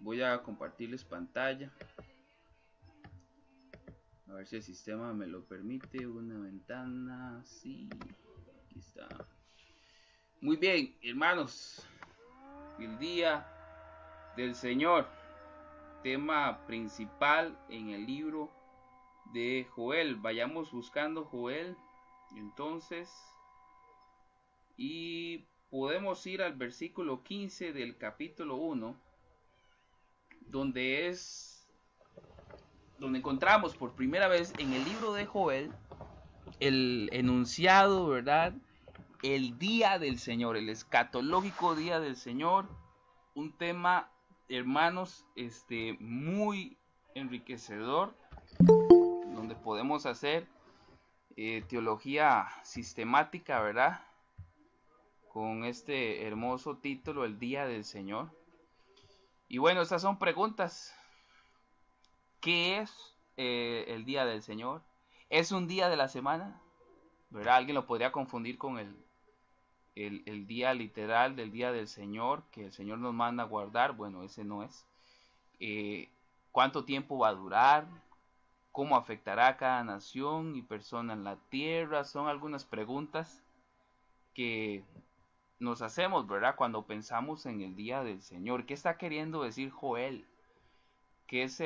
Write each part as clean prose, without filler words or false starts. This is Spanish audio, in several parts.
Voy a compartirles pantalla. A ver si el sistema me lo permite. Una ventana. Sí, aquí está. Muy bien, hermanos. El día del Señor. Tema principal en el libro de Joel. Vayamos buscando Joel. Entonces. Y podemos ir al versículo 15 del capítulo 1. Donde encontramos por primera vez en el libro de Joel el enunciado, ¿verdad? El día del Señor, el escatológico día del Señor, un tema, hermanos, muy enriquecedor, donde podemos hacer teología sistemática, ¿verdad? Con este hermoso título, el día del Señor. Y bueno, estas son preguntas. ¿Qué es el día del Señor? ¿Es un día de la semana? ¿Verdad? Alguien lo podría confundir con el día literal del día del Señor, que el Señor nos manda a guardar. Bueno, ese no es. ¿Cuánto tiempo va a durar? ¿Cómo afectará a cada nación y persona en la tierra? Son algunas preguntas que nos hacemos, ¿verdad? Cuando pensamos en el día del Señor. ¿Qué está queriendo decir Joel? ¿Qué es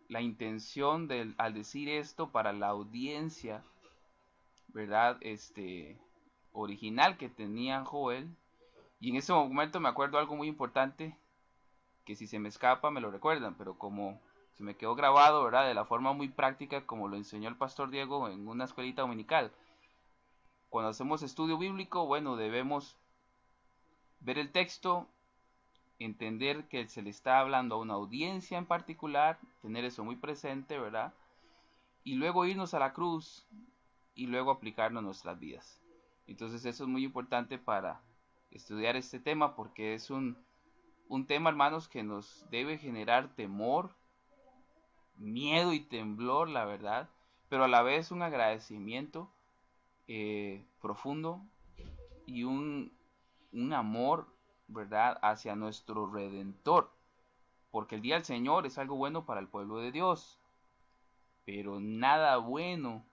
la intención al decir esto para la audiencia, ¿verdad? Original que tenía Joel? Y en ese momento me acuerdo algo muy importante, que si se me escapa me lo recuerdan, pero como se me quedó grabado, ¿verdad? De la forma muy práctica como lo enseñó el pastor Diego en una escuelita dominical. Cuando hacemos estudio bíblico, bueno, debemos ver el texto, entender que se le está hablando a una audiencia en particular, tener eso muy presente, ¿verdad? Y luego irnos a la cruz y luego aplicarlo a nuestras vidas. Entonces eso es muy importante para estudiar este tema, porque es un tema, hermanos, que nos debe generar temor, miedo y temblor, la verdad, pero a la vez un agradecimiento profundo y un amor, ¿verdad?, hacia nuestro Redentor, porque el día del Señor es algo bueno para el pueblo de Dios, pero nada bueno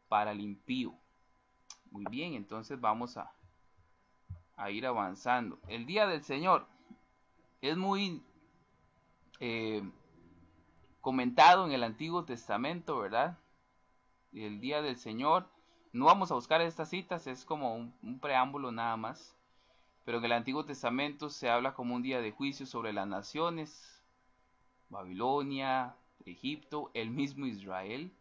para el impío. Muy bien, entonces vamos a ir avanzando. El día del Señor es muy comentado en el Antiguo Testamento, ¿verdad? El día del Señor. No vamos a buscar estas citas, es como un preámbulo nada más. Pero en el Antiguo Testamento se habla como un día de juicio sobre las naciones, Babilonia, Egipto, el mismo Israel,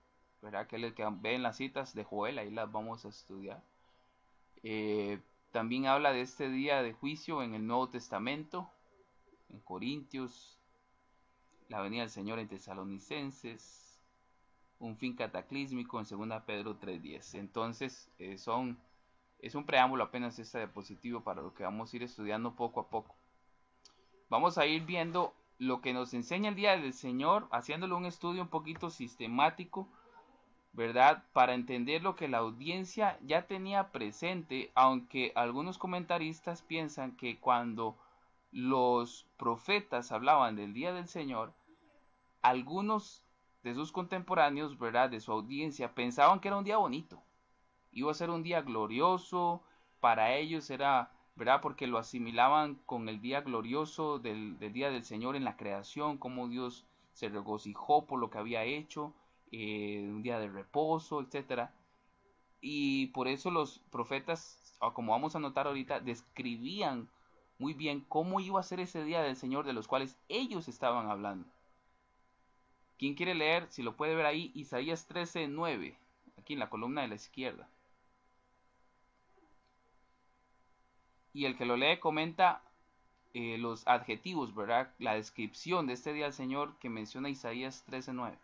¿verdad? Que es el que ve en las citas de Joel, ahí las vamos a estudiar. También habla de este día de juicio en el Nuevo Testamento, en Corintios, la venida del Señor en Tesalonicenses, un fin cataclísmico en 2 Pedro 3:10. Entonces es un preámbulo apenas este diapositivo para lo que vamos a ir estudiando poco a poco. Vamos a ir viendo lo que nos enseña el día del Señor, haciéndole un estudio un poquito sistemático, ¿verdad? Para entender lo que la audiencia ya tenía presente, aunque algunos comentaristas piensan que cuando los profetas hablaban del día del Señor, algunos de sus contemporáneos, ¿verdad?, de su audiencia, pensaban que era un día bonito, iba a ser un día glorioso, para ellos era, ¿verdad?, porque lo asimilaban con el día glorioso del día del Señor en la creación, como Dios se regocijó por lo que había hecho, un día de reposo, etcétera. Y por eso los profetas, como vamos a notar ahorita, describían muy bien cómo iba a ser ese día del Señor de los cuales ellos estaban hablando. ¿Quién quiere leer? Si lo puede ver ahí, Isaías 13:9, aquí en la columna de la izquierda. Y el que lo lee comenta los adjetivos, ¿verdad? La descripción de este día del Señor que menciona Isaías 13:9.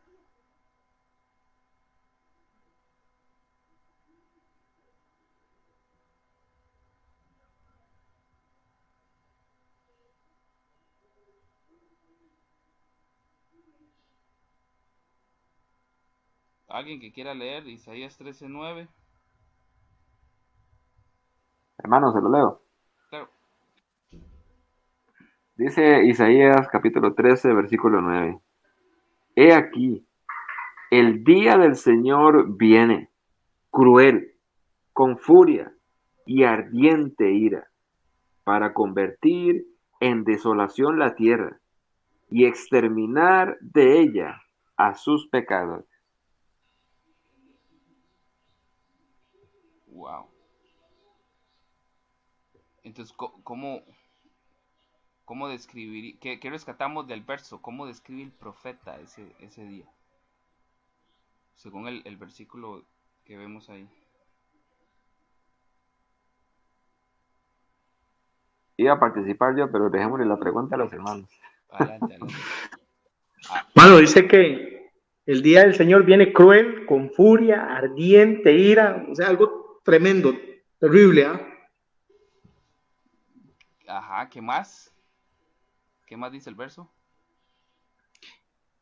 ¿Alguien que quiera leer Isaías 13:9? Hermano, se lo leo. Claro. Dice Isaías capítulo 13, versículo 9. He aquí, el día del Señor viene, cruel, con furia y ardiente ira, para convertir en desolación la tierra y exterminar de ella a sus pecadores. Wow. Entonces, ¿cómo describir, qué rescatamos del verso? ¿Cómo describe el profeta ese día? Según el versículo que vemos ahí. Iba a participar yo, pero dejémosle la pregunta a los hermanos. Adelante, adelante. Ah, Mano, dice que el día del Señor viene cruel, con furia, ardiente, ira, o sea, algo tremendo, terrible, ¿ah? ajá, ¿qué más? ¿Qué más dice el verso?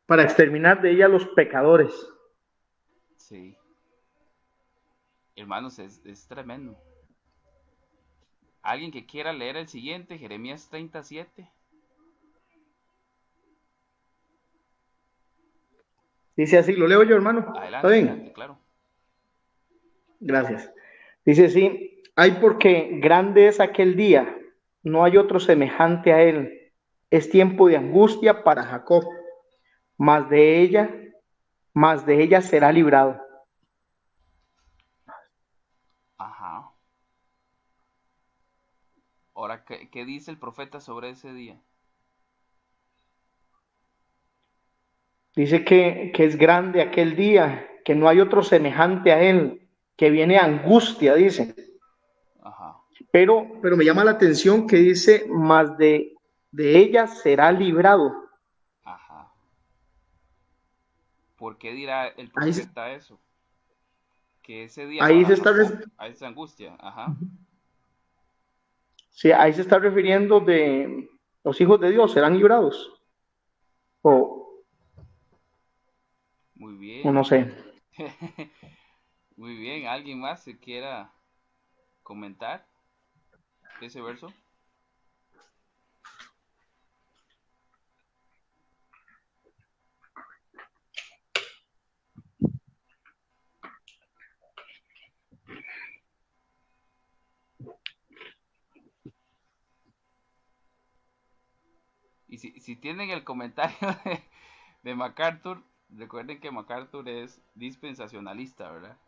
Para exterminar de ella a los pecadores. Sí. Hermanos, es tremendo. ¿Alguien que quiera leer el siguiente? Jeremías 37. Dice así, lo leo yo, hermano. ¿Está Adelante, adelante, bien? claro. Gracias. Dice así, hay porque grande es aquel día, no hay otro semejante a él. Es tiempo de angustia para Jacob, mas de ella será librado. Ajá. Ahora, ¿qué dice el profeta sobre ese día? Dice que es grande aquel día, que no hay otro semejante a él, que viene angustia, dice. Ajá, Pero me llama la atención que dice, más de ella será librado. ajá. ¿Por qué dirá el Ahí, profeta eso? Que ese día ahí para se está, Jacob, a esa angustia, ajá. sí, ahí se está refiriendo de los hijos de Dios serán librados. O, Muy o no bien. sé. Muy bien, ¿alguien más se quiera comentar ese verso? Y si tienen el comentario de MacArthur, recuerden que MacArthur es dispensacionalista, ¿verdad?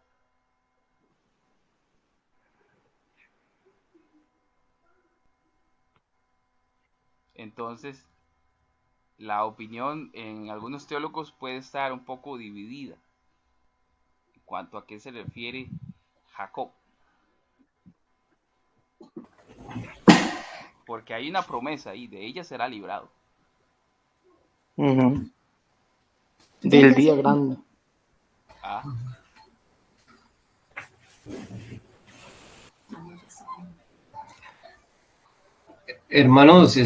Entonces, la opinión en algunos teólogos puede estar un poco dividida en cuanto a qué se refiere Jacob. Porque hay una promesa ahí, de ella será librado. Uh-huh. Del día grande. Ah, Hermanos,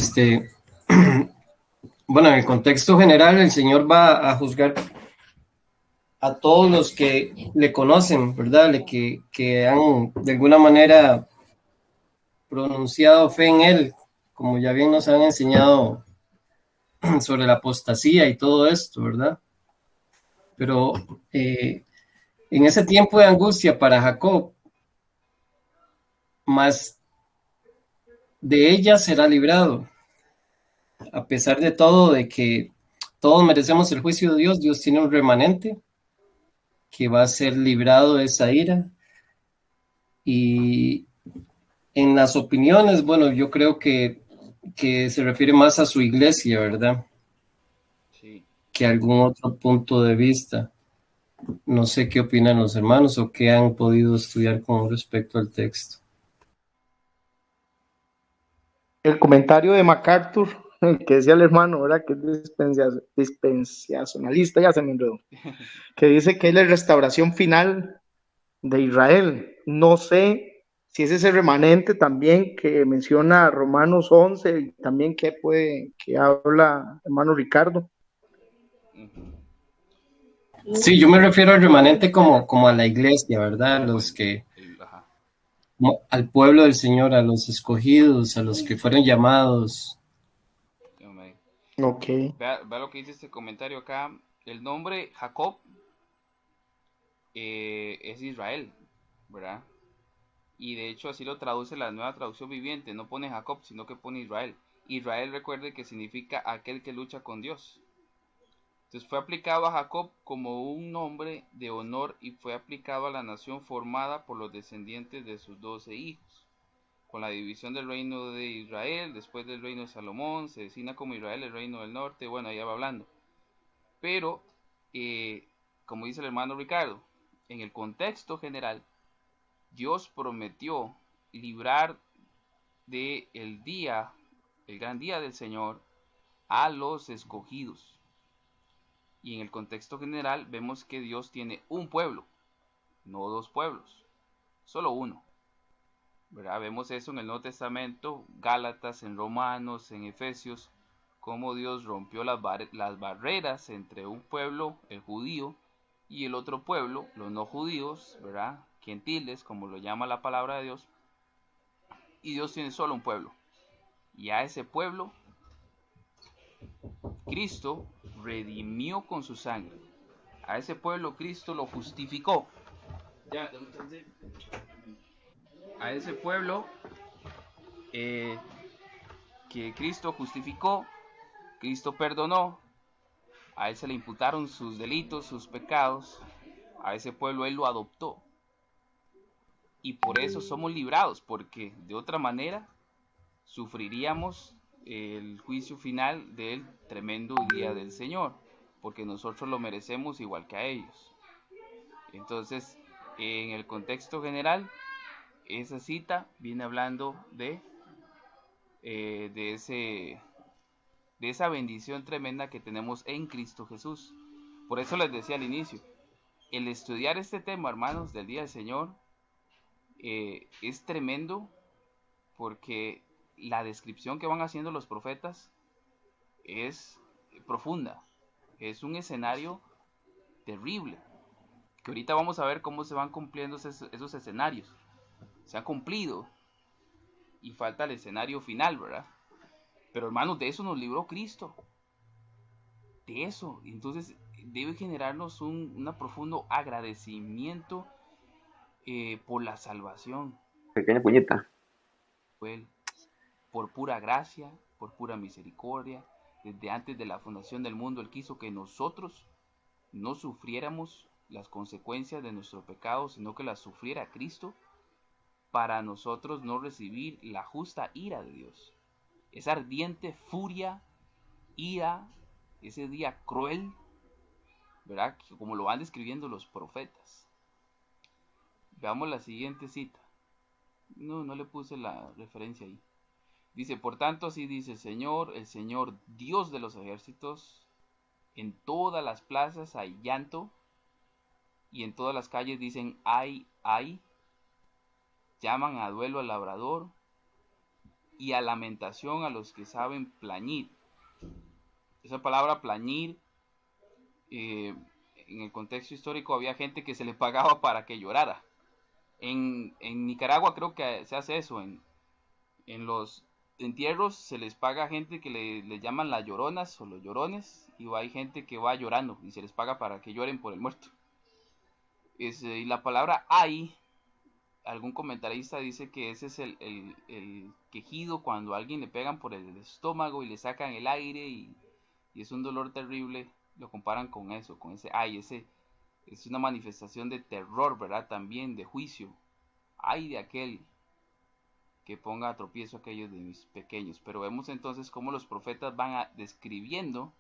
bueno, en el contexto general, el Señor va a juzgar a todos los que le conocen, ¿verdad? Que han de alguna manera pronunciado fe en Él, como ya bien nos han enseñado sobre la apostasía y todo esto, ¿verdad? Pero en ese tiempo de angustia para Jacob, más de ella será librado. A pesar de todo, de que todos merecemos el juicio de Dios, Dios tiene un remanente que va a ser librado de esa ira. Y en las opiniones, bueno, yo creo que se refiere más a su iglesia, ¿verdad? sí. Que a algún otro punto de vista. No sé qué opinan los hermanos o qué han podido estudiar con respecto al texto. El comentario de MacArthur, que decía el hermano, ¿verdad? Que es dispensacionalista, ya se me enredó. Que dice que es la restauración final de Israel. No sé si es ese remanente también que menciona Romanos 11 y también que habla hermano Ricardo. Sí, yo me refiero al remanente como a la iglesia, ¿verdad? Los que, Ajá. al pueblo del Señor, a los escogidos, a los que fueron llamados. me diga. Ok. Vea lo que dice este comentario acá. El nombre Jacob es Israel, ¿verdad? Y de hecho así lo traduce la nueva traducción viviente. No pone Jacob, sino que pone Israel. Israel, recuerde que significa aquel que lucha con Dios. Entonces fue aplicado a Jacob como un nombre de honor y fue aplicado a la nación formada por los descendientes de sus 12 hijos. Con la división del reino de Israel, después del reino de Salomón, se designa como Israel el reino del norte. Bueno, ahí va hablando. Pero, como dice el hermano Ricardo, en el contexto general, Dios prometió librar de el gran día del Señor, a los escogidos. Y en el contexto general vemos que Dios tiene un pueblo, no dos pueblos, solo uno. ¿Verdad? Vemos eso en el Nuevo Testamento, Gálatas, en Romanos, en Efesios, cómo Dios rompió las barreras entre un pueblo, el judío, y el otro pueblo, los no judíos, ¿verdad? Gentiles, como lo llama la palabra de Dios. Y Dios tiene solo un pueblo. Y a ese pueblo, Cristo redimió con su sangre. A ese pueblo Cristo lo justificó. A ese pueblo que Cristo justificó, Cristo perdonó, a él se le imputaron sus delitos, sus pecados, a ese pueblo él lo adoptó. Y por eso somos librados, porque de otra manera sufriríamos el juicio final del tremendo día del Señor, porque nosotros lo merecemos igual que a ellos. Entonces, en el contexto general, esa cita viene hablando de esa bendición tremenda que tenemos en Cristo Jesús. Por eso les decía al inicio, el estudiar este tema, hermanos, del Día del Señor, es tremendo, porque la descripción que van haciendo los profetas es profunda. Es un escenario terrible, que ahorita vamos a ver cómo se van cumpliendo esos escenarios. Se han cumplido y falta el escenario final, ¿verdad? Pero hermanos, de eso nos libró Cristo. De eso. Entonces debe generarnos un profundo agradecimiento por la salvación. Pequeña puñita. Por pura gracia, por pura misericordia. Desde antes de la fundación del mundo, Él quiso que nosotros no sufriéramos las consecuencias de nuestro pecado, sino que las sufriera Cristo, para nosotros no recibir la justa ira de Dios. Esa ardiente furia, ira, ese día cruel, ¿verdad? Como lo van describiendo los profetas. Veamos la siguiente cita. No le puse la referencia ahí. Dice, por tanto, así dice el Señor Dios de los ejércitos, en todas las plazas hay llanto, y en todas las calles dicen, ay, ay, llaman a duelo al labrador, y a lamentación a los que saben plañir. Esa palabra plañir, en el contexto histórico había gente que se le pagaba para que llorara. En Nicaragua creo que se hace eso. En los entierros se les paga a gente que le llaman las lloronas o los llorones, y hay gente que va llorando y se les paga para que lloren por el muerto. Y la palabra ay, algún comentarista dice que ese es el quejido cuando a alguien le pegan por el estómago y le sacan el aire, y es un dolor terrible. Lo comparan con eso, con ese ay. Ese es una manifestación de terror, ¿verdad? También de juicio. Ay de aquel que ponga a tropiezo a aquellos de mis pequeños. Pero vemos entonces cómo los profetas van describiendo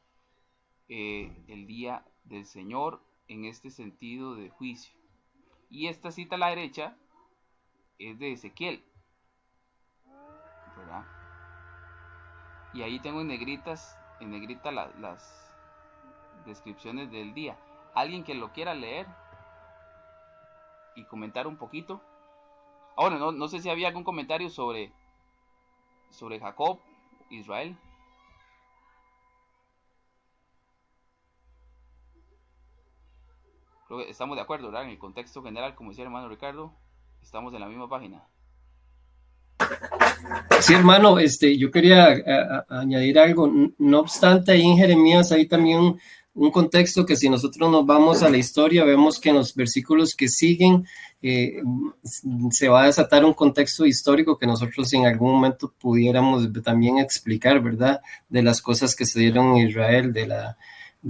el día del Señor en este sentido de juicio. Y esta cita a la derecha es de Ezequiel, ¿verdad? Y ahí tengo en negrita las descripciones del día. Alguien que lo quiera leer y comentar un poquito. Ahora, no sé si había algún comentario sobre Jacob, Israel. Creo que estamos de acuerdo, ¿verdad? En el contexto general, como decía el hermano Ricardo, estamos en la misma página. Sí, hermano, yo quería añadir algo. No obstante, ahí en Jeremías hay también un contexto que si nosotros nos vamos a la historia, vemos que en los versículos que siguen eh, se va a desatar un contexto histórico que nosotros en algún momento pudiéramos también explicar, ¿verdad? De las cosas que se dieron en Israel, de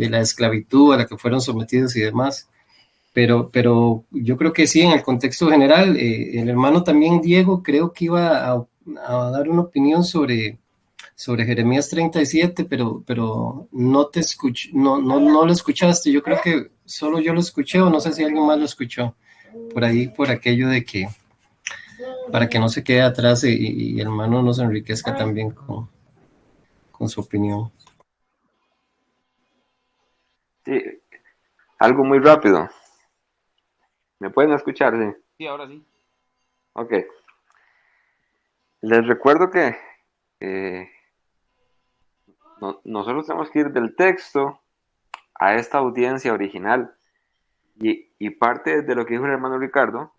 la esclavitud a la que fueron sometidos y demás. Pero yo creo que sí, en el contexto general, el hermano también Diego creo que iba a dar una opinión sobre Jeremías 37, pero no te escuché, no lo escuchaste. Yo creo que solo yo lo escuché o no sé si alguien más lo escuchó. Por ahí, por aquello de que para que no se quede atrás y el hermano nos enriquezca también con su opinión. Sí, algo muy rápido. ¿Me pueden escuchar? Sí. Sí, ahora sí. Ok. Les recuerdo que eh, nosotros tenemos que ir del texto a esta audiencia original. Y parte de lo que dijo el hermano Ricardo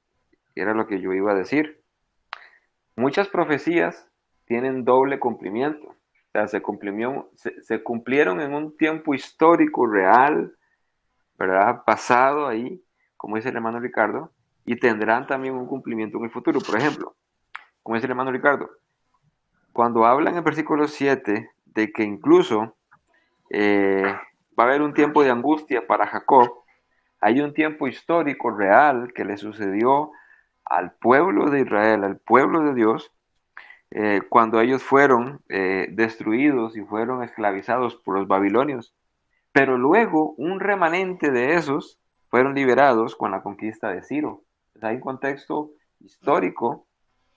era lo que yo iba a decir. Muchas profecías tienen doble cumplimiento. O sea, se cumplieron en un tiempo histórico real, ¿verdad? Pasado ahí, como dice el hermano Ricardo, y tendrán también un cumplimiento en el futuro. Por ejemplo, como dice el hermano Ricardo, cuando habla en el versículo 7 de que incluso va a haber un tiempo de angustia para Jacob, hay un tiempo histórico real que le sucedió al pueblo de Israel, al pueblo de Dios, cuando ellos fueron destruidos y fueron esclavizados por los babilonios. Pero luego un remanente de esos fueron liberados con la conquista de Ciro. Entonces, hay un contexto histórico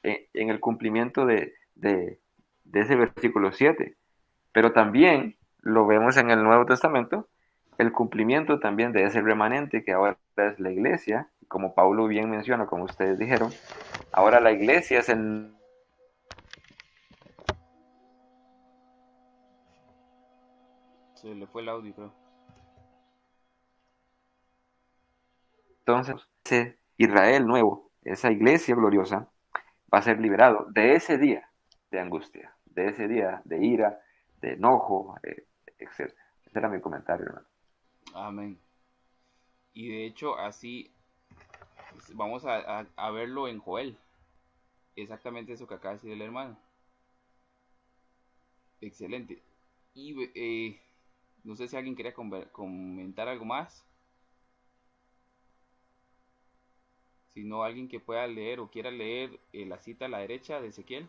en el cumplimiento de ese versículo 7. Pero también lo vemos en el Nuevo Testamento, el cumplimiento también de ese remanente que ahora es la iglesia, como Pablo bien menciona, como ustedes dijeron, ahora la iglesia es el... Se le fue el audio, creo. Entonces, ese Israel nuevo, esa iglesia gloriosa, va a ser liberado de ese día de angustia, de ese día de ira, de enojo, etc. Ese era mi comentario, hermano. Amén. Y de hecho, así vamos a verlo en Joel. Exactamente eso que acaba de decir el hermano. Excelente. Y no sé si alguien quería comentar algo más. Si no, alguien que pueda leer o quiera leer la cita a la derecha de Ezequiel.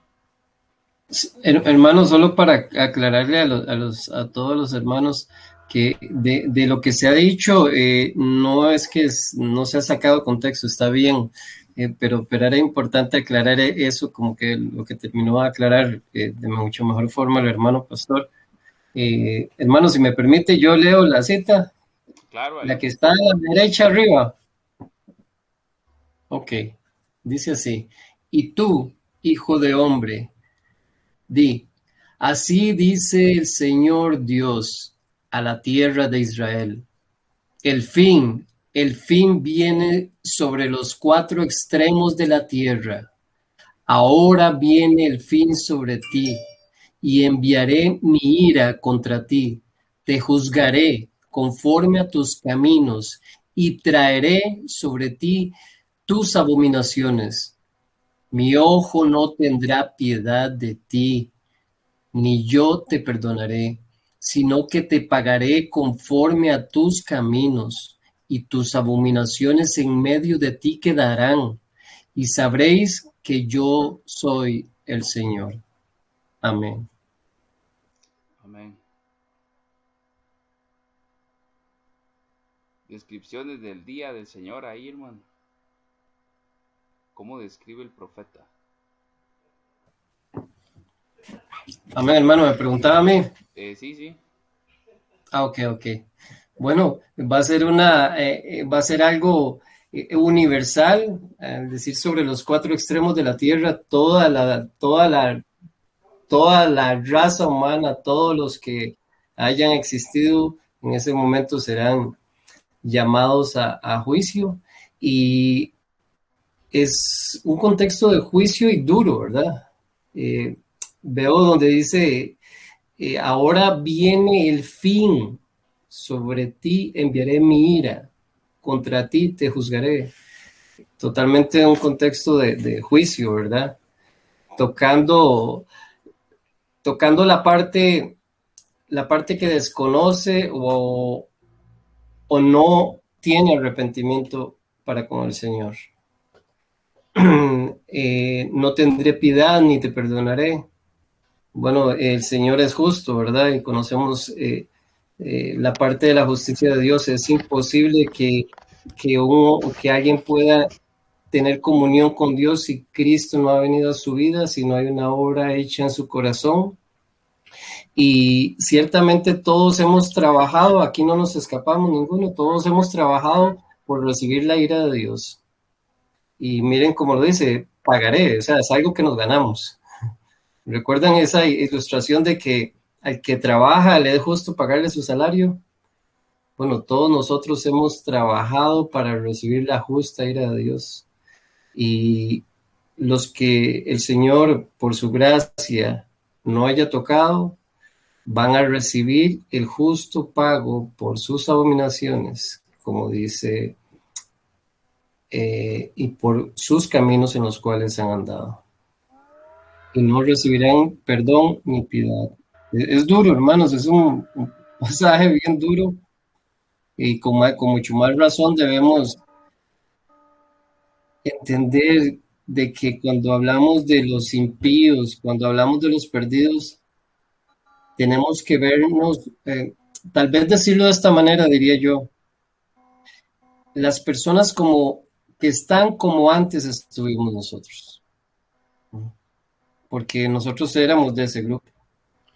Hermano, solo para aclararle a todos los hermanos que de lo que se ha dicho, no es que no se ha sacado contexto, está bien, pero era importante aclarar eso, como que lo que terminó de aclarar de mucho mejor forma el hermano pastor. Hermano, si me permite, yo leo la cita, Claro, la que adelante. está a la derecha arriba. Ok, dice así: y tú, hijo de hombre, di, así dice el Señor Dios a la tierra de Israel. El fin viene sobre los cuatro extremos de la tierra. Ahora viene el fin sobre ti, y enviaré mi ira contra ti. Te juzgaré conforme a tus caminos, y traeré sobre ti tus abominaciones. Mi ojo no tendrá piedad de ti, ni yo te perdonaré, sino que te pagaré conforme a tus caminos, y tus abominaciones en medio de ti quedarán, y sabréis que yo soy el Señor. Amén. Amén. Descripciones del día del Señor ahí, hermano. ¿Cómo describe el profeta? Amén, hermano, me preguntaba a mí. Sí, sí. Ok. Bueno, va a ser algo universal, es decir, sobre los cuatro extremos de la tierra, toda la raza humana, todos los que hayan existido en ese momento serán llamados a juicio, y es un contexto de juicio y duro, ¿verdad? eh, veo donde dice, ahora viene el fin, sobre ti enviaré mi ira, contra ti te juzgaré. Totalmente un contexto de juicio, ¿verdad? Tocando, tocando la parte que desconoce o no tiene arrepentimiento para con el Señor. No tendré piedad ni te perdonaré. Bueno, el Señor es justo, ¿verdad? Y conocemos la parte de la justicia de Dios. Es imposible que alguien pueda tener comunión con Dios si Cristo no ha venido a su vida, si no hay una obra hecha en su corazón. Y ciertamente todos hemos trabajado, aquí no nos escapamos ninguno, todos hemos trabajado por recibir la ira de Dios. Y miren cómo lo dice, pagaré, o sea, es algo que nos ganamos. ¿Recuerdan esa ilustración de que al que trabaja le es justo pagarle su salario? Bueno, todos nosotros hemos trabajado para recibir la justa ira de Dios. Y los que el Señor, por su gracia, no haya tocado, van a recibir el justo pago por sus abominaciones, como dice, y por sus caminos en los cuales han andado. Y no recibirán perdón ni piedad. Es duro, hermanos, es un pasaje bien duro y con mucho más razón debemos entender de que cuando hablamos de los impíos, cuando hablamos de los perdidos, tenemos que vernos, tal vez decirlo de esta manera, diría yo, las personas como que están como antes estuvimos nosotros, porque nosotros éramos de ese grupo.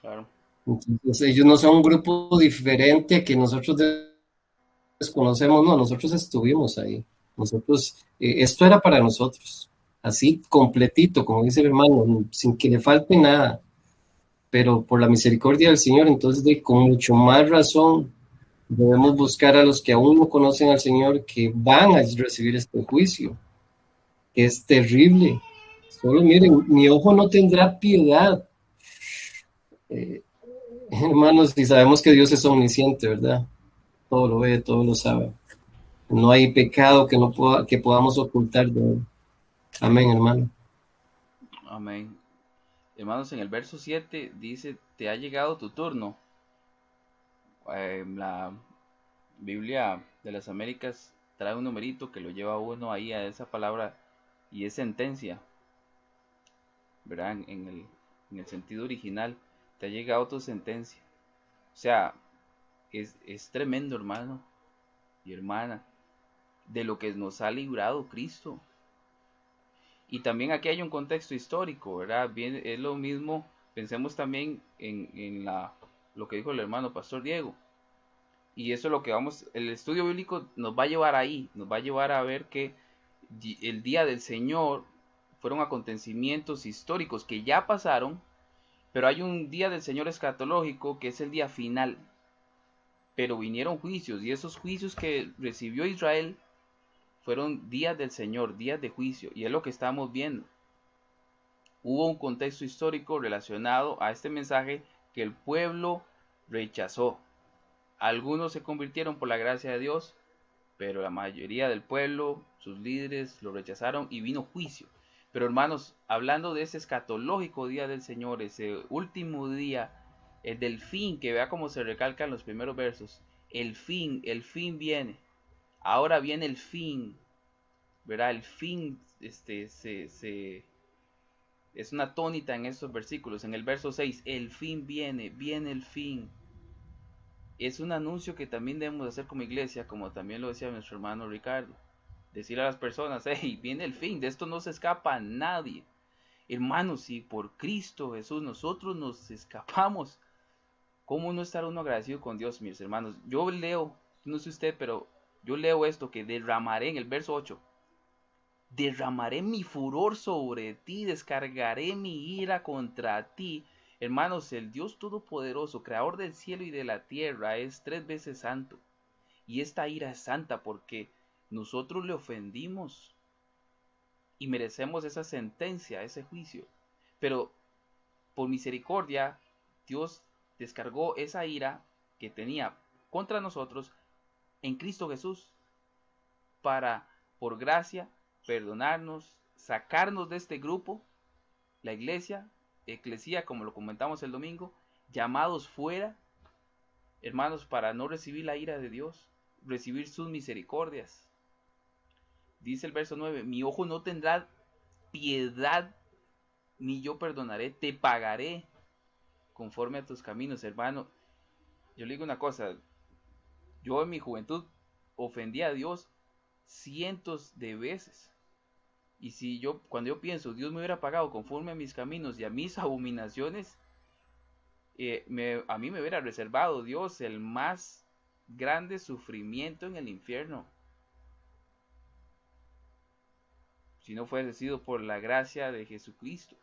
Claro. Entonces, ellos no son un grupo diferente que nosotros desconocemos, no, nosotros estuvimos ahí. Nosotros, esto era para nosotros, así completito, como dice el hermano, sin que le falte nada, pero por la misericordia del Señor, entonces con mucho más razón debemos buscar a los que aún no conocen al Señor, que van a recibir este juicio, que es terrible. Solo miren, mi ojo no tendrá piedad. Eh, Hermanos, y sabemos que Dios es omnisciente, ¿verdad? Todo lo ve, todo lo sabe. No hay pecado que podamos ocultar de él. Amén, hermano. Amén. Hermanos, en el verso 7 dice, te ha llegado tu turno. La Biblia de las Américas trae un numerito que lo lleva uno ahí a esa palabra y es sentencia, ¿verdad? En el sentido original, te ha llegado tu sentencia. O sea, es tremendo, hermano y hermana, de lo que nos ha librado Cristo. Y también aquí hay un contexto histórico, ¿verdad? Bien, es lo mismo, pensemos también en lo que dijo el hermano Pastor Diego. Y eso es lo que el estudio bíblico nos va a llevar ahí, nos va a llevar a ver que el día del Señor fueron acontecimientos históricos que ya pasaron, pero hay un día del Señor escatológico que es el día final. Pero vinieron juicios y esos juicios que recibió Israel fueron días del Señor, días de juicio, y es lo que estamos viendo. Hubo un contexto histórico relacionado a este mensaje que el pueblo rechazó. Algunos se convirtieron por la gracia de Dios, pero la mayoría del pueblo, sus líderes, lo rechazaron y vino juicio. Pero hermanos, hablando de ese escatológico día del Señor, ese último día, el del fin, que vea cómo se recalca en los primeros versos, el fin viene. Ahora viene el fin, ¿verdad? El fin es una tónica en estos versículos. En el verso 6, el fin viene el fin. Es un anuncio que también debemos hacer como iglesia, como también lo decía nuestro hermano Ricardo. Decirle a las personas, hey, viene el fin, de esto no se escapa nadie. Hermanos, si por Cristo Jesús nosotros nos escapamos, ¿cómo no estar uno agradecido con Dios, mis hermanos? Yo leo, no sé usted, pero yo leo esto, que derramaré en el verso 8. Derramaré mi furor sobre ti, descargaré mi ira contra ti. Hermanos, el Dios Todopoderoso, creador del cielo y de la tierra, es 3 veces santo. Y esta ira es santa porque nosotros le ofendimos y merecemos esa sentencia, ese juicio. Pero por misericordia, Dios descargó esa ira que tenía contra nosotros en Cristo Jesús para, por gracia, perdonarnos, sacarnos de este grupo, la iglesia, eclesía, como lo comentamos el domingo, llamados fuera, hermanos, para no recibir la ira de Dios, recibir sus misericordias. Dice el verso 9, mi ojo no tendrá piedad, ni yo perdonaré, te pagaré conforme a tus caminos, hermano. Yo le digo una cosa, yo en mi juventud ofendí a Dios cientos de veces. Y si yo, cuando yo pienso, Dios me hubiera pagado conforme a mis caminos y a mis abominaciones, a mí me hubiera reservado Dios el más grande sufrimiento en el infierno. Si no fuese sido por la gracia de Jesucristo,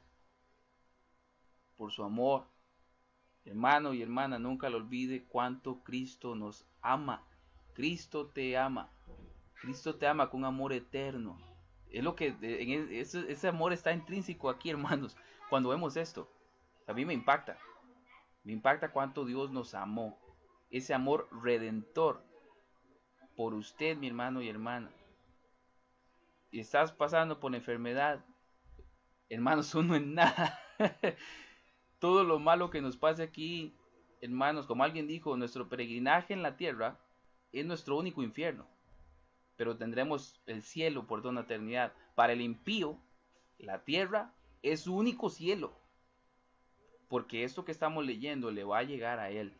por su amor. Hermano y hermana, nunca lo olvide cuánto Cristo nos ama. Cristo te ama. Cristo te ama con amor eterno. Es lo que ese amor está intrínseco aquí, hermanos. Cuando vemos esto, a mí me impacta. Me impacta cuánto Dios nos amó. Ese amor redentor por usted, mi hermano y hermana. Y estás pasando por enfermedad, hermanos, uno en nada. Todo lo malo que nos pase aquí, hermanos, como alguien dijo, nuestro peregrinaje en la tierra es nuestro único infierno, pero tendremos el cielo por toda una eternidad. Para el impío, la tierra es su único cielo, porque esto que estamos leyendo le va a llegar a él,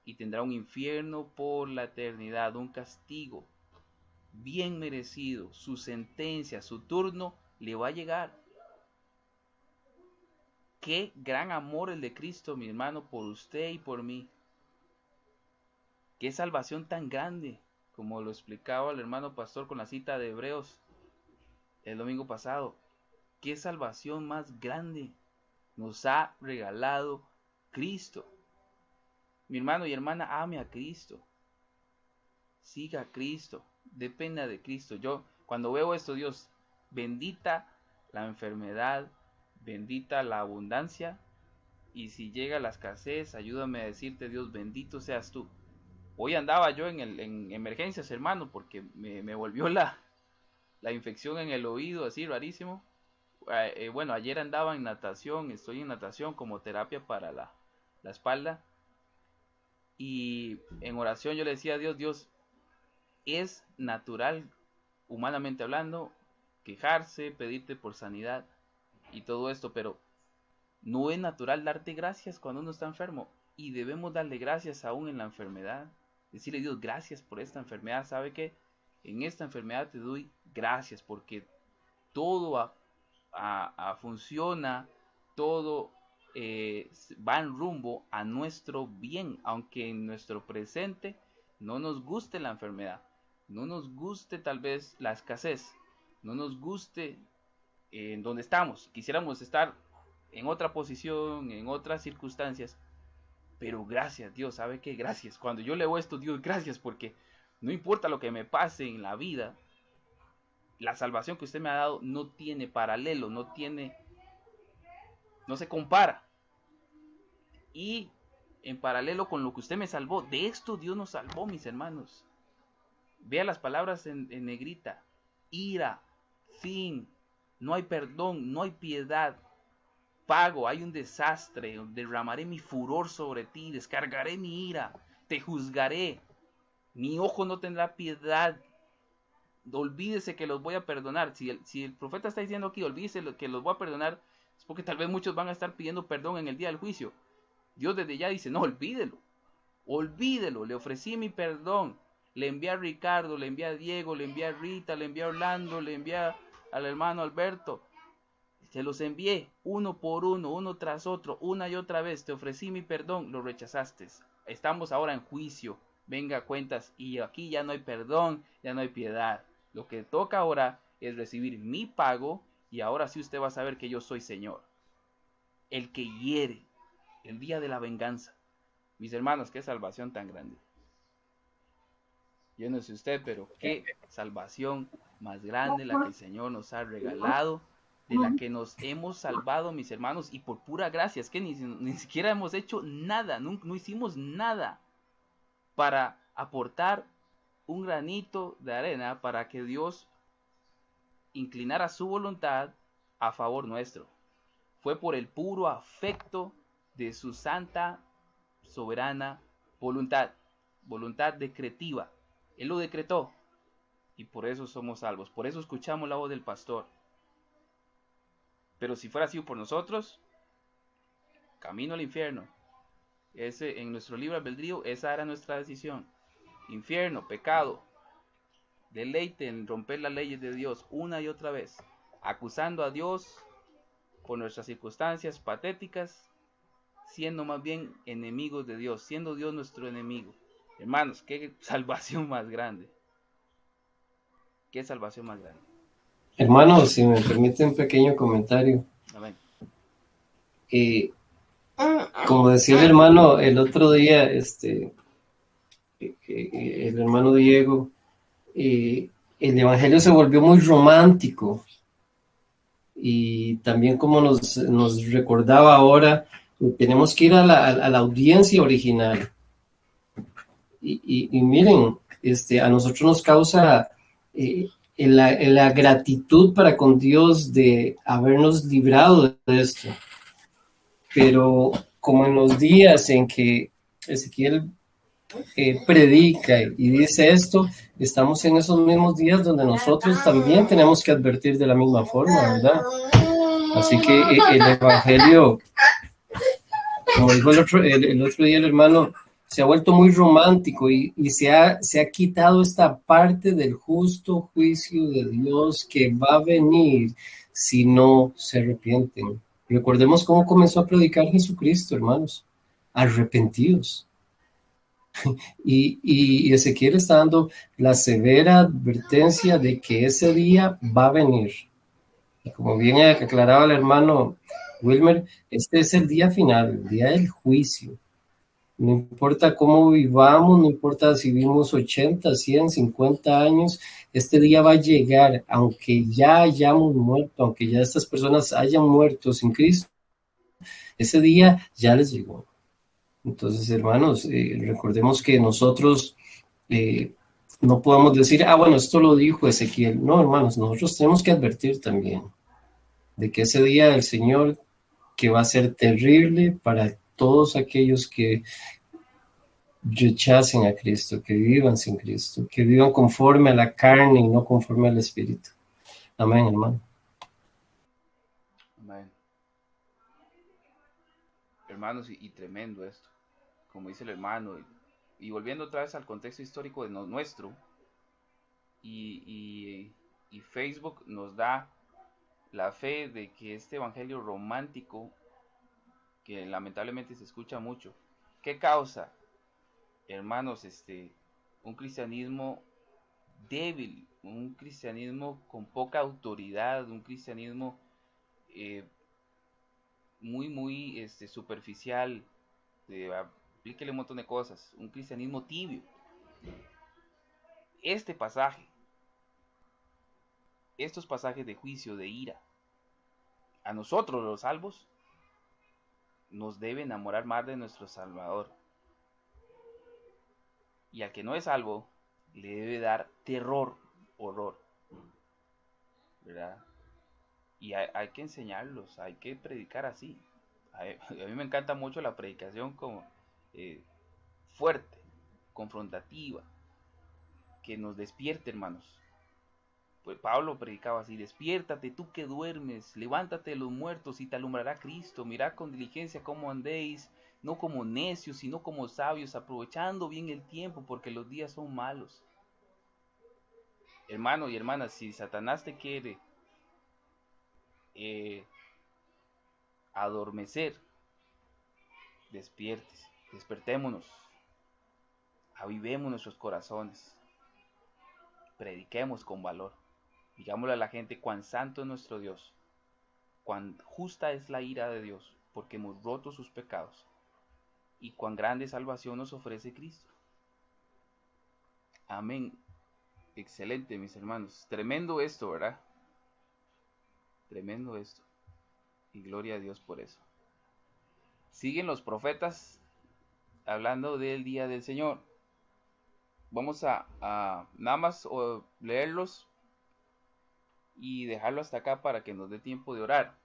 y tendrá un infierno por la eternidad, un castigo bien merecido, su sentencia, su turno le va a llegar. Qué gran amor el de Cristo, mi hermano, por usted y por mí. Qué salvación tan grande, como lo explicaba el hermano pastor con la cita de Hebreos el domingo pasado. Qué salvación más grande nos ha regalado Cristo. Mi hermano y hermana, ame a Cristo. Siga a Cristo. Dependa de Cristo. Yo, cuando veo esto, Dios, bendita la enfermedad, bendita la abundancia, y si llega la escasez, ayúdame a decirte, Dios, bendito seas tú. Hoy andaba yo en emergencias, hermano, porque me volvió la infección en el oído, así rarísimo. Bueno, ayer andaba en natación, estoy en natación como terapia para la espalda. Y en oración yo le decía a Dios, Dios, es natural, humanamente hablando, quejarse, pedirte por sanidad y todo esto, pero no es natural darte gracias cuando uno está enfermo, y debemos darle gracias aún en la enfermedad. Decirle a Dios, gracias por esta enfermedad. ¿Sabe qué? En esta enfermedad te doy gracias porque todo funciona, todo va en rumbo a nuestro bien, aunque en nuestro presente no nos guste la enfermedad, no nos guste tal vez la escasez, no nos guste en donde estamos. Quisiéramos estar en otra posición, en otras circunstancias, pero gracias Dios, ¿sabe qué? Gracias. Cuando yo leo esto, Dios, gracias, porque no importa lo que me pase en la vida, la salvación que usted me ha dado no tiene paralelo, no se compara. Y en paralelo con lo que usted me salvó, de esto Dios nos salvó, mis hermanos. Vea las palabras en negrita: ira, fin, no hay perdón, no hay piedad, pago, hay un desastre, derramaré mi furor sobre ti, descargaré mi ira, te juzgaré, mi ojo no tendrá piedad, olvídese que los voy a perdonar. Si el profeta está diciendo aquí, olvídese que los voy a perdonar, es porque tal vez muchos van a estar pidiendo perdón en el día del juicio. Dios desde ya dice, no, olvídelo, olvídelo, le ofrecí mi perdón, le envié a Ricardo, le envié a Diego, le envié a Rita, le envié a Orlando, le envié al hermano Alberto, se los envié uno por uno, uno tras otro, una y otra vez, te ofrecí mi perdón, lo rechazaste, estamos ahora en juicio, venga cuentas, y aquí ya no hay perdón, ya no hay piedad. Lo que toca ahora es recibir mi pago, y ahora sí usted va a saber que yo soy Señor, el que hiere, el día de la venganza. Mis hermanos, qué salvación tan grande. Yo no sé usted, pero qué salvación más grande la que el Señor nos ha regalado. de la que nos hemos salvado, mis hermanos, y por pura gracia. Es que ni siquiera hemos hecho nada, no hicimos nada para aportar un granito de arena para que Dios inclinara su voluntad a favor nuestro. Fue por el puro afecto de su santa, soberana voluntad decretiva. Él lo decretó y por eso somos salvos, por eso escuchamos la voz del pastor. Pero si fuera así por nosotros, camino al infierno. En nuestro libre albedrío, esa era nuestra decisión. Infierno, pecado, deleite en romper las leyes de Dios una y otra vez, acusando a Dios por nuestras circunstancias patéticas, siendo más bien enemigos de Dios, siendo Dios nuestro enemigo. Hermanos, qué salvación más grande. Qué salvación más grande. Hermano, si me permite un pequeño comentario. Amén. Como decía el hermano el otro día, el hermano Diego, el evangelio se volvió muy romántico y también como nos recordaba ahora, tenemos que ir a la audiencia original. Y miren, a nosotros nos causa la gratitud para con Dios de habernos librado de esto. Pero como en los días en que Ezequiel predica y dice esto, estamos en esos mismos días donde nosotros también tenemos que advertir de la misma forma, ¿verdad? Así que el evangelio, como dijo el otro día el hermano, se ha vuelto muy romántico y se ha quitado esta parte del justo juicio de Dios que va a venir si no se arrepienten. Recordemos cómo comenzó a predicar Jesucristo, hermanos, arrepentidos. Y Ezequiel está dando la severa advertencia de que ese día va a venir. Y como bien aclaraba el hermano Wilmer, este es el día final, el día del juicio. No importa cómo vivamos, no importa si vivimos 80, 100, 50 años, este día va a llegar, aunque ya hayamos muerto, aunque ya estas personas hayan muerto sin Cristo, ese día ya les llegó. Entonces, hermanos, recordemos que nosotros no podemos decir, bueno, esto lo dijo Ezequiel. No, hermanos, nosotros tenemos que advertir también de que ese día del Señor, que va a ser terrible para todos aquellos que rechacen a Cristo, que vivan sin Cristo, que vivan conforme a la carne y no conforme al Espíritu. Amén, hermano. Amén. Hermanos, y tremendo esto, como dice el hermano, y volviendo otra vez al contexto histórico de nuestro, y Facebook nos da la fe de que este evangelio romántico, que lamentablemente se escucha mucho, ¿qué causa, hermanos? Un cristianismo débil, un cristianismo con poca autoridad, un cristianismo muy superficial, aplíquele un montón de cosas, un cristianismo tibio. Estos pasajes de juicio, de ira, a nosotros los salvos, nos debe enamorar más de nuestro Salvador. Y al que no es salvo, le debe dar terror, horror, ¿verdad? Y hay que enseñarlos, hay que predicar así. A mí me encanta mucho la predicación como fuerte, confrontativa, que nos despierte, hermanos. Pues Pablo predicaba así: despiértate tú que duermes, levántate de los muertos y te alumbrará Cristo. Mirad con diligencia cómo andéis, no como necios, sino como sabios, aprovechando bien el tiempo, porque los días son malos. Hermano y hermana, si Satanás te quiere adormecer, despertémonos, avivemos nuestros corazones, prediquemos con valor, digámosle a la gente cuán santo es nuestro Dios, cuán justa es la ira de Dios, porque hemos roto sus pecados, y cuán grande salvación nos ofrece Cristo. Amén. Excelente, mis hermanos. Tremendo esto, ¿verdad? Tremendo esto. Y gloria a Dios por eso. Siguen los profetas hablando del día del Señor. Vamos a nada más leerlos y dejarlo hasta acá para que nos dé tiempo de orar.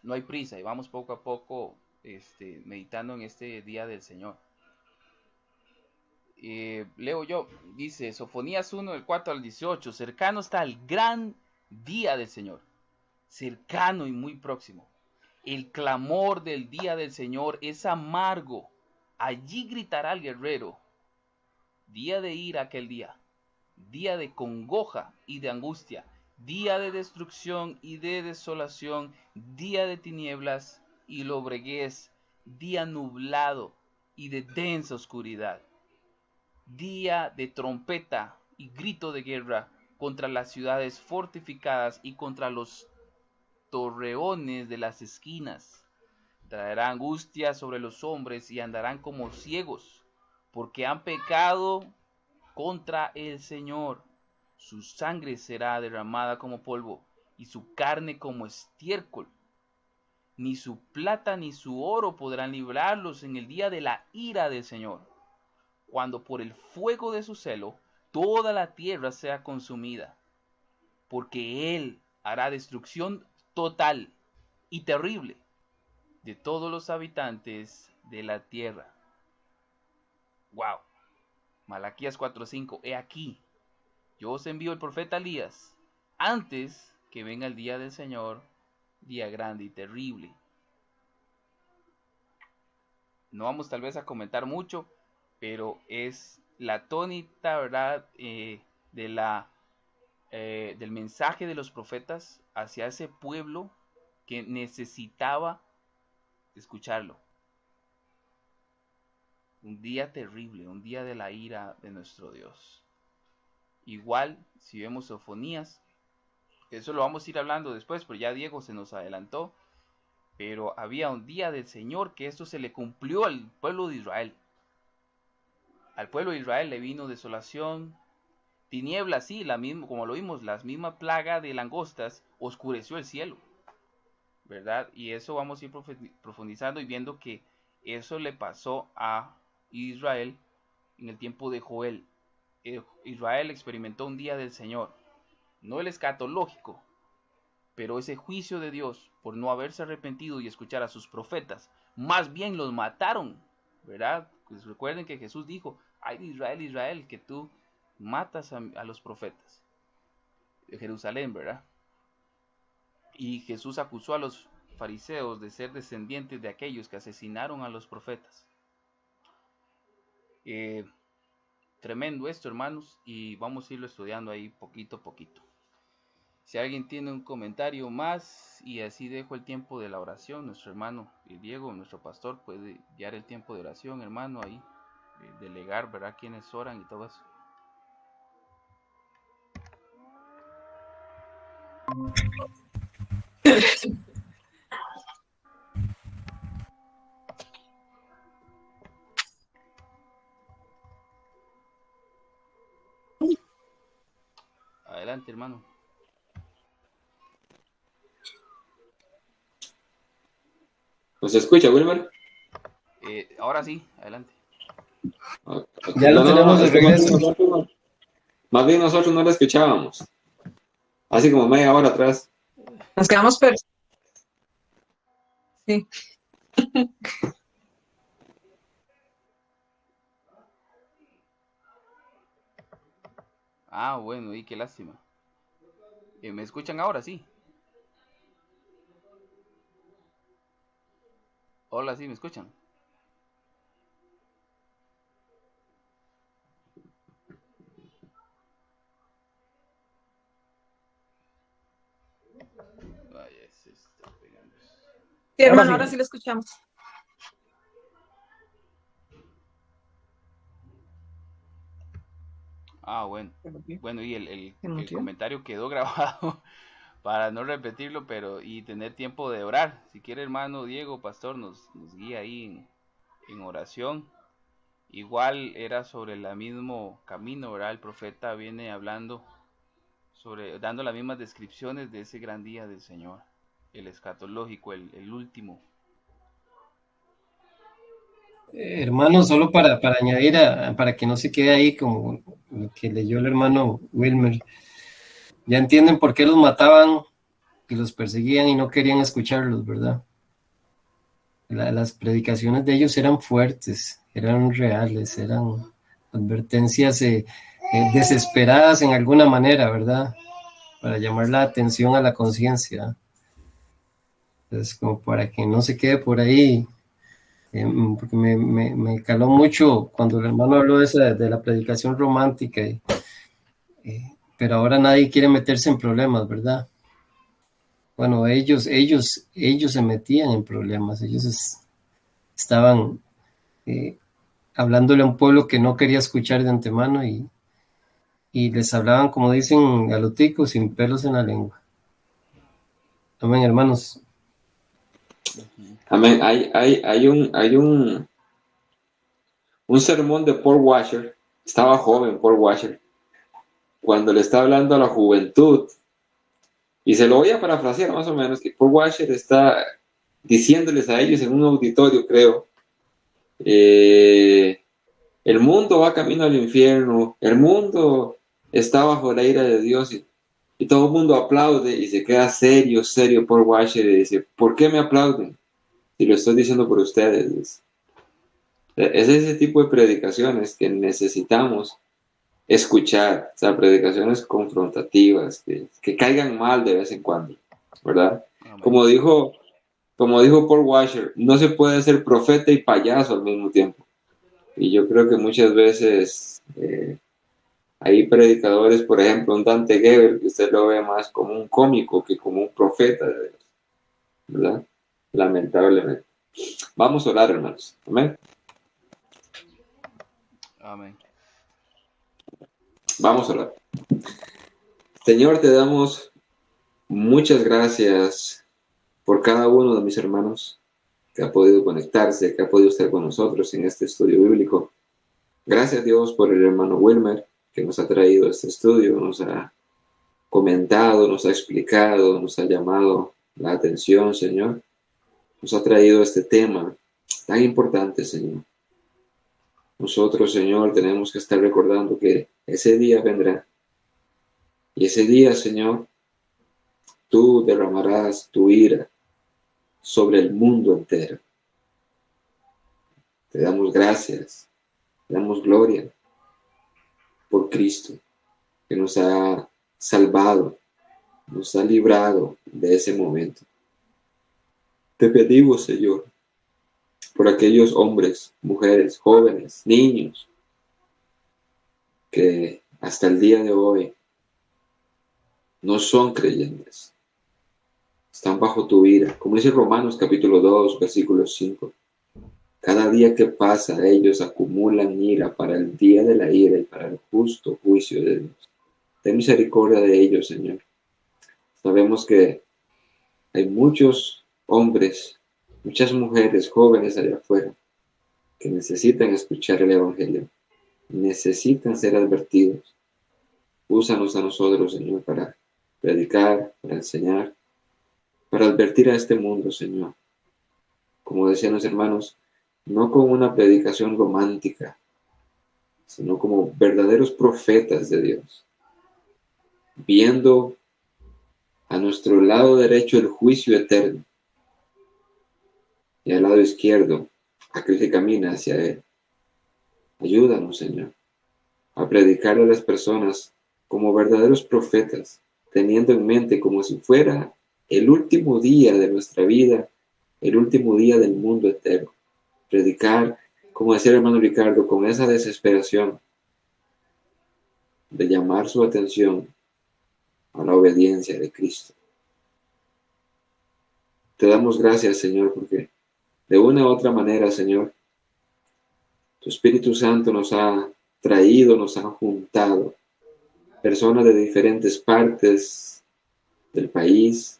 No hay prisa y vamos poco a poco meditando en este día del Señor. Leo yo, dice Sofonías 1, del 4 al 18, cercano está el gran día del Señor, cercano y muy próximo. El clamor del día del Señor es amargo, allí gritará el guerrero. Día de ira aquel día de congoja y de angustia, día de destrucción y de desolación, día de tinieblas y lobreguez, día nublado y de densa oscuridad, día de trompeta y grito de guerra contra las ciudades fortificadas y contra los torreones de las esquinas. Traerá angustia sobre los hombres y andarán como ciegos, porque han pecado contra el Señor. Su sangre será derramada como polvo y su carne como estiércol. Ni su plata ni su oro podrán librarlos en el día de la ira del Señor, cuando por el fuego de su celo toda la tierra sea consumida, porque Él hará destrucción total y terrible de todos los habitantes de la tierra. Wow. Malaquías 4:5. He aquí, yo os envío el profeta Elías antes que venga el día del Señor, día grande y terrible. No vamos tal vez a comentar mucho, pero es la tónica, ¿verdad? Del mensaje de los profetas hacia ese pueblo que necesitaba escucharlo. Un día terrible, un día de la ira de nuestro Dios. Igual, si vemos Sofonías, eso lo vamos a ir hablando después, pero ya Diego se nos adelantó. Pero había un día del Señor que esto se le cumplió al pueblo de Israel. Al pueblo de Israel le vino desolación, tinieblas, sí, como lo vimos, la misma plaga de langostas oscureció el cielo, ¿verdad? Y eso vamos a ir profundizando y viendo que eso le pasó a Israel en el tiempo de Joel. Israel experimentó un día del Señor, no el escatológico, pero ese juicio de Dios por no haberse arrepentido y escuchar a sus profetas, más bien los mataron, ¿verdad? Pues recuerden que Jesús dijo, ay de Israel, Israel, que tú matas a los profetas de Jerusalén, ¿verdad? Y Jesús acusó a los fariseos de ser descendientes de aquellos que asesinaron a los profetas. Tremendo esto, hermanos, y vamos a irlo estudiando ahí poquito a poquito. Si alguien tiene un comentario más, y así dejo el tiempo de la oración, nuestro hermano Diego, nuestro pastor, puede guiar el tiempo de oración, hermano, ahí, delegar, ¿verdad?, quienes oran y todo eso. Adelante, hermano. ¿Nos escucha, Wilmer? Ahora sí, adelante. Ya lo tenemos de regreso. Más bien nosotros no lo escuchábamos. Así como media hora atrás. Nos quedamos sí. Ah, bueno, y qué lástima. ¿Me escuchan ahora? Sí. Hola, sí, ¿me escuchan? Vaya, se está pegando. Sí, hermano, sí. ahora sí lo escuchamos. Ah, bueno. Bueno, y el ¿Emutió? comentario quedó grabado para no repetirlo, pero y tener tiempo de orar. Si quiere, hermano Diego, pastor, nos guía ahí en oración. Igual era sobre el mismo camino, ¿verdad? El profeta viene hablando dando las mismas descripciones de ese gran día del Señor, el escatológico, el último. Hermano, solo para añadir, para que no se quede ahí como lo que leyó el hermano Wilmer, ya entienden por qué los mataban y los perseguían y no querían escucharlos, ¿verdad? Las predicaciones de ellos eran fuertes, eran reales, eran advertencias desesperadas en alguna manera, ¿verdad? Para llamar la atención a la conciencia. Entonces, como para que no se quede por ahí, porque me caló mucho cuando el hermano habló de la predicación romántica, pero ahora nadie quiere meterse en problemas, ¿verdad? Bueno, ellos se metían en problemas, estaban hablándole a un pueblo que no quería escuchar de antemano y les hablaban, como dicen galoticos, sin pelos en la lengua. Amén, hermanos. Amén. Un sermón de Paul Washer. Estaba joven Paul Washer, cuando le está hablando a la juventud, y se lo voy a parafrasear más o menos, que Paul Washer está diciéndoles a ellos en un auditorio, creo, el mundo va camino al infierno, el mundo está bajo la ira de Dios, y todo el mundo aplaude y se queda serio Paul Washer y dice, ¿por qué me aplauden? Si lo estoy diciendo por ustedes. Es ese tipo de predicaciones que necesitamos escuchar, o sea, predicaciones confrontativas, que caigan mal de vez en cuando, ¿verdad? Amén. Como dijo Paul Washer, no se puede ser profeta y payaso al mismo tiempo. Y yo creo que muchas veces hay predicadores, por ejemplo, un Dante Gebel, que usted lo ve más como un cómico que como un profeta de Dios, ¿verdad? Lamentablemente. Vamos a orar, hermanos. Amén. Amén. Vamos a orar. Señor, te damos muchas gracias por cada uno de mis hermanos que ha podido conectarse, que ha podido estar con nosotros en este estudio bíblico. Gracias, Dios, por el hermano Wilmer, que nos ha traído este estudio, nos ha comentado, nos ha explicado, nos ha llamado la atención, Señor. Nos ha traído este tema tan importante, Señor. Nosotros, Señor, tenemos que estar recordando que ese día vendrá. Y ese día, Señor, tú derramarás tu ira sobre el mundo entero. Te damos gracias, te damos gloria por Cristo, que nos ha salvado, nos ha librado de ese momento. Te pedimos, Señor, por aquellos hombres, mujeres, jóvenes, niños, que hasta el día de hoy no son creyentes, están bajo tu ira, como dice Romanos capítulo 2, versículo 5. Cada día que pasa, ellos acumulan ira para el día de la ira y para el justo juicio de Dios. Ten misericordia de ellos, Señor. Sabemos que hay muchos hombres, muchas mujeres jóvenes allá afuera que necesitan escuchar el Evangelio, necesitan ser advertidos. Úsanos a nosotros, Señor, para predicar, para enseñar, para advertir a este mundo, Señor. Como decían los hermanos, no con una predicación romántica, sino como verdaderos profetas de Dios, viendo a nuestro lado derecho el juicio eterno y al lado izquierdo aquel que camina hacia él. Ayúdanos, Señor, a predicarle a las personas como verdaderos profetas, teniendo en mente como si fuera el último día de nuestra vida, el último día del mundo entero. Predicar, como decía el hermano Ricardo, con esa desesperación de llamar su atención a la obediencia de Cristo. Te damos gracias, Señor, porque de una u otra manera, Señor, tu Espíritu Santo nos ha traído, nos ha juntado personas de diferentes partes del país,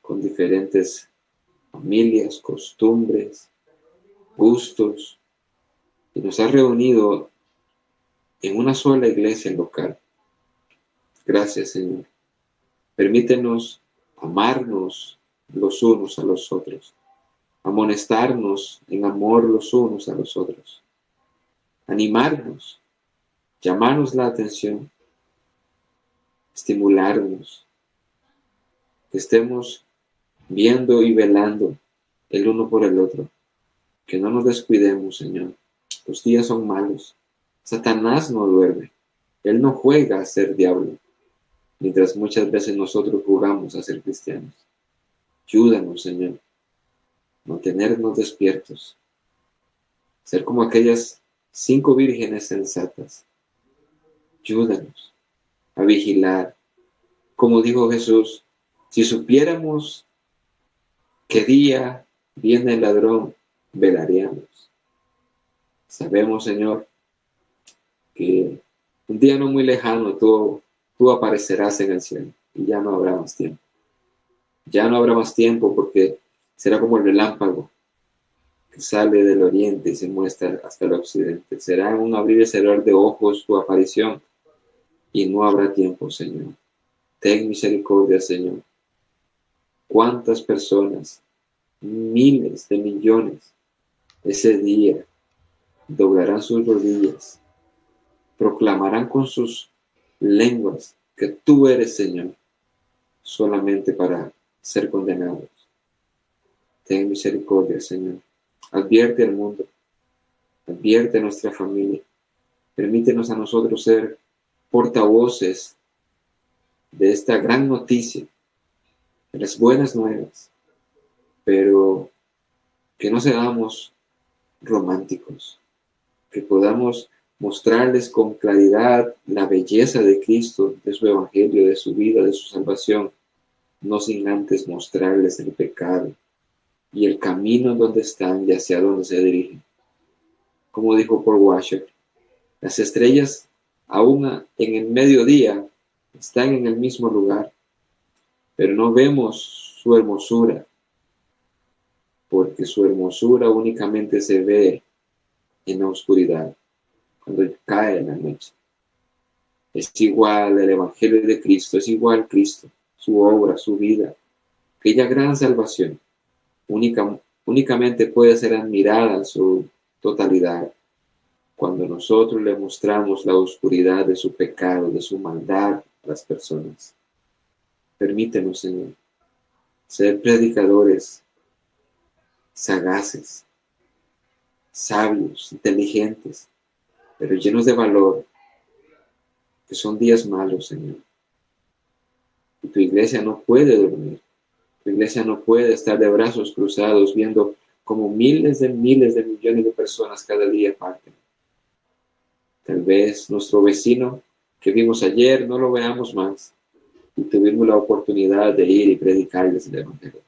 con diferentes familias, costumbres, gustos, y nos ha reunido en una sola iglesia local. Gracias, Señor. Permítenos amarnos los unos a los otros, amonestarnos en amor los unos a los otros, animarnos, llamarnos la atención, estimularnos, que estemos viendo y velando el uno por el otro, que no nos descuidemos, Señor. Los días son malos. Satanás no duerme. Él no juega a ser diablo, mientras muchas veces nosotros jugamos a ser cristianos. Ayúdanos, Señor, mantenernos despiertos, ser como aquellas 5 vírgenes sensatas. Ayúdanos a vigilar. Como dijo Jesús, si supiéramos qué día viene el ladrón, velaríamos. Sabemos, Señor, que un día no muy lejano tú aparecerás en el cielo y ya no habrá más tiempo. Ya no habrá más tiempo porque será como el relámpago que sale del oriente y se muestra hasta el occidente. Será un abrir y cerrar de ojos tu aparición y no habrá tiempo, Señor. Ten misericordia, Señor. ¿Cuántas personas, miles de millones, ese día doblarán sus rodillas, proclamarán con sus lenguas que tú eres, Señor, solamente para ser condenados? Ten misericordia, Señor. Advierte al mundo, advierte a nuestra familia. Permítenos a nosotros ser portavoces de esta gran noticia, de las buenas nuevas, pero que no seamos románticos, que podamos mostrarles con claridad la belleza de Cristo, de su evangelio, de su vida, de su salvación, no sin antes mostrarles el pecado y el camino en donde están y hacia dónde se dirigen. Como dijo Paul Washer, las estrellas aún en el mediodía están en el mismo lugar, pero no vemos su hermosura, porque su hermosura únicamente se ve en la oscuridad, cuando cae la noche. Es igual el Evangelio de Cristo, es igual Cristo, su obra, su vida. Aquella gran salvación únicamente puede ser admirada en su totalidad cuando nosotros le mostramos la oscuridad de su pecado, de su maldad a las personas. Permítenos, Señor, ser predicadores sagaces, sabios, inteligentes, pero llenos de valor, que son días malos, Señor. Y tu iglesia no puede dormir. Tu iglesia no puede estar de brazos cruzados viendo como miles de millones de personas cada día parten. Tal vez nuestro vecino que vimos ayer no lo veamos más y tuvimos la oportunidad de ir y predicarles el Evangelio.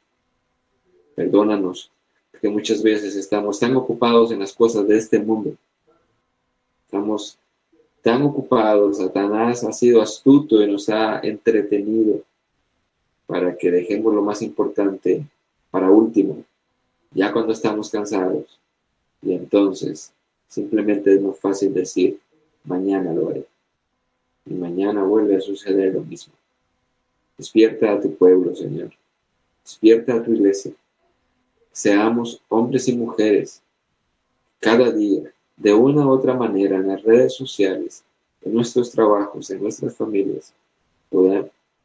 Perdónanos, porque muchas veces estamos tan ocupados en las cosas de este mundo. Estamos tan ocupados, Satanás ha sido astuto y nos ha entretenido para que dejemos lo más importante para último, ya cuando estamos cansados. Y entonces simplemente es muy fácil decir, mañana lo haré. Y mañana vuelve a suceder lo mismo. Despierta a tu pueblo, Señor. Despierta a tu iglesia. Seamos hombres y mujeres cada día, de una u otra manera, en las redes sociales, en nuestros trabajos, en nuestras familias,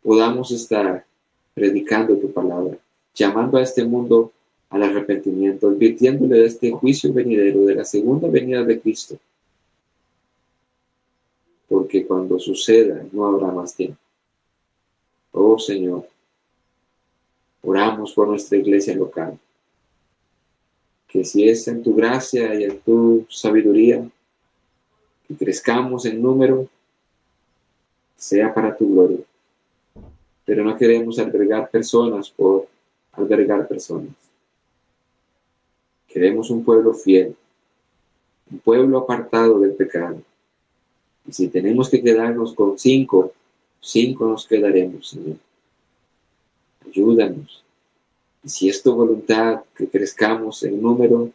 podamos estar predicando tu palabra, llamando a este mundo al arrepentimiento, advirtiéndole de este juicio venidero, de la segunda venida de Cristo, porque cuando suceda no habrá más tiempo. Oh Señor, oramos por nuestra iglesia local, que si es en tu gracia y en tu sabiduría, que crezcamos en número, sea para tu gloria. Pero no queremos albergar personas por albergar personas. Queremos un pueblo fiel, un pueblo apartado del pecado. Y si tenemos que quedarnos con 5 nos quedaremos, Señor. Ayúdanos. Y si es tu voluntad que crezcamos en número,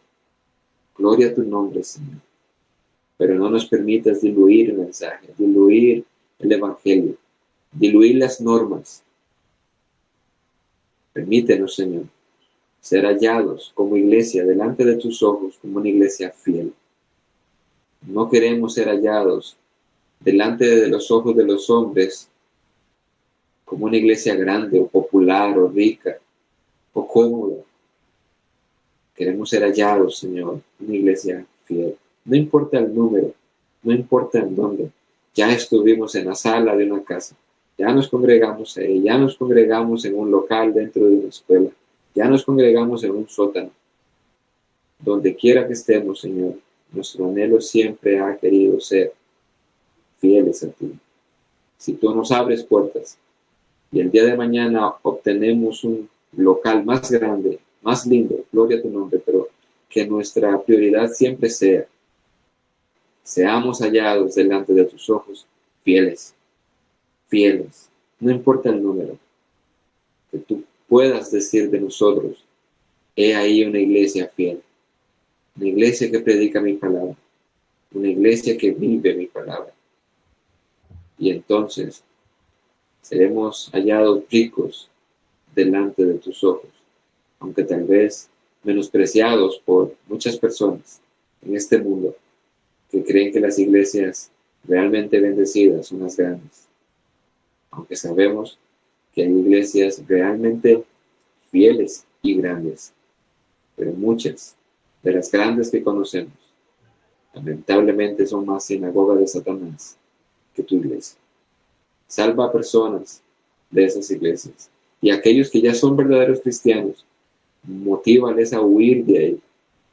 gloria a tu nombre, Señor. Pero no nos permitas diluir el mensaje, diluir el Evangelio, diluir las normas. Permítenos, Señor, ser hallados como iglesia delante de tus ojos, como una iglesia fiel. No queremos ser hallados delante de los ojos de los hombres como una iglesia grande o popular o rica o cómoda. Queremos ser hallados, Señor, una iglesia fiel. No importa el número, no importa en dónde. Ya estuvimos en la sala de una casa, ya nos congregamos ahí, ya nos congregamos en un local dentro de una escuela, ya nos congregamos en un sótano. Donde quiera que estemos, Señor, nuestro anhelo siempre ha querido ser fieles a ti. Si tú nos abres puertas y el día de mañana obtenemos un local más grande, más lindo, gloria a tu nombre, pero que nuestra prioridad siempre sea, seamos hallados delante de tus ojos, fieles, fieles, no importa el número, que tú puedas decir de nosotros, he ahí una iglesia fiel, una iglesia que predica mi palabra, una iglesia que vive mi palabra. Y entonces seremos hallados ricos delante de tus ojos, aunque tal vez menospreciados por muchas personas en este mundo que creen que las iglesias realmente bendecidas son las grandes. Aunque sabemos que hay iglesias realmente fieles y grandes, pero muchas de las grandes que conocemos lamentablemente son más sinagoga de Satanás que tu iglesia. Salva a personas de esas iglesias y aquellos que ya son verdaderos cristianos, motívales a huir de ahí,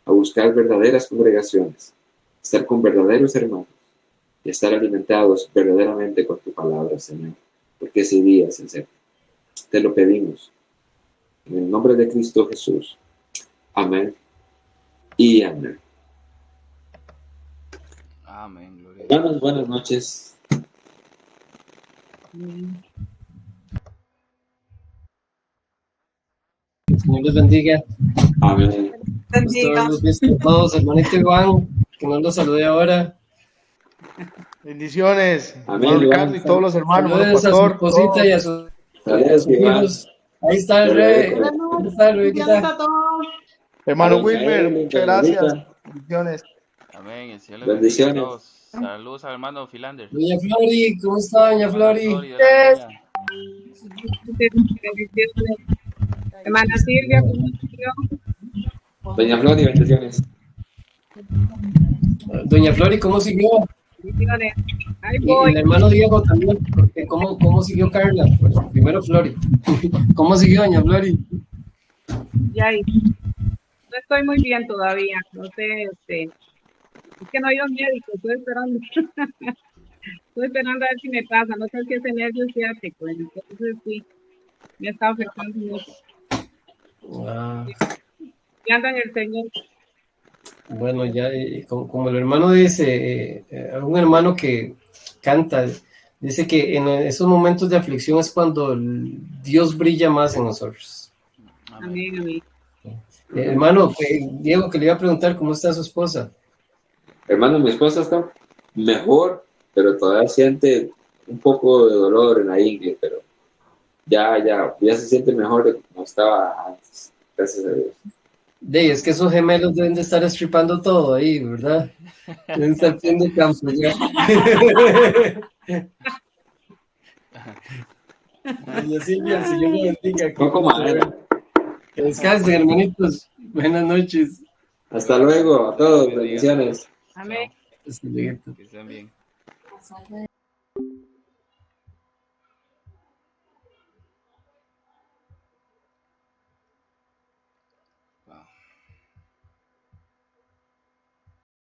a buscar verdaderas congregaciones, estar con verdaderos hermanos y estar alimentados verdaderamente con tu palabra, Señor, porque ese día es el te lo pedimos en el nombre de Cristo Jesús. Amén y amén. Amén, gloria a Hermanos, Dios. buenas noches. Señor les bendiga. Amén. Bendiga. Gusto verlos a todos. Hermanito Iván, que no los saludé ahora. Bendiciones, Amén, hermano Iván. Ricardo y todos los hermanos, hermano Saludos a su pastor, esposita todos. y a sus Saludos, Iván. hijos. Ahí está el rey. ¿Cómo está, Rebequita? Hermano Doña Wilmer, Evelyn, muchas doña gracias. Rita. Bendiciones. Amén, el Señor les bendiga a Bendiciones. todos. Saludos al hermano Philander. Doña Flori, ¿cómo está, doña Flori? Flori, Dios la bendiga. Bendiciones. Hermana Silvia, ¿cómo siguió? Doña Flori, bendiciones. Doña Flori, ¿cómo siguió? Bendiciones. Ahí Y voy. el hermano Diego también, porque ¿cómo siguió Carla? Pues, primero Flori. ¿Cómo siguió doña Flori? Ya ahí. No estoy muy bien todavía. No sé, es que no he ido al médico, estoy esperando. Estoy esperando a ver si me pasa. No sé si es nervio ciático. Entonces sí, me está afectando mucho. Ah, Y anda en el Señor. bueno, ya como el hermano dice, un hermano que canta, dice que en esos momentos de aflicción es cuando Dios brilla más en nosotros. Amén. Amén, amén. Hermano, Diego, que le iba a preguntar cómo está su esposa. Hermano, mi esposa está mejor, pero todavía siente un poco de dolor en la ingle, pero ya se siente mejor de como estaba antes. Gracias a Dios. Es que esos gemelos deben de estar estripando todo ahí, ¿verdad? Deben estar haciendo campo ya. Doña Silvia, el Señor le bendiga. Poco madera. Que descansen, hermanitos. Buenas noches. Hasta luego a todos. Bendiciones. Amén. Hasta luego. Que estén bien.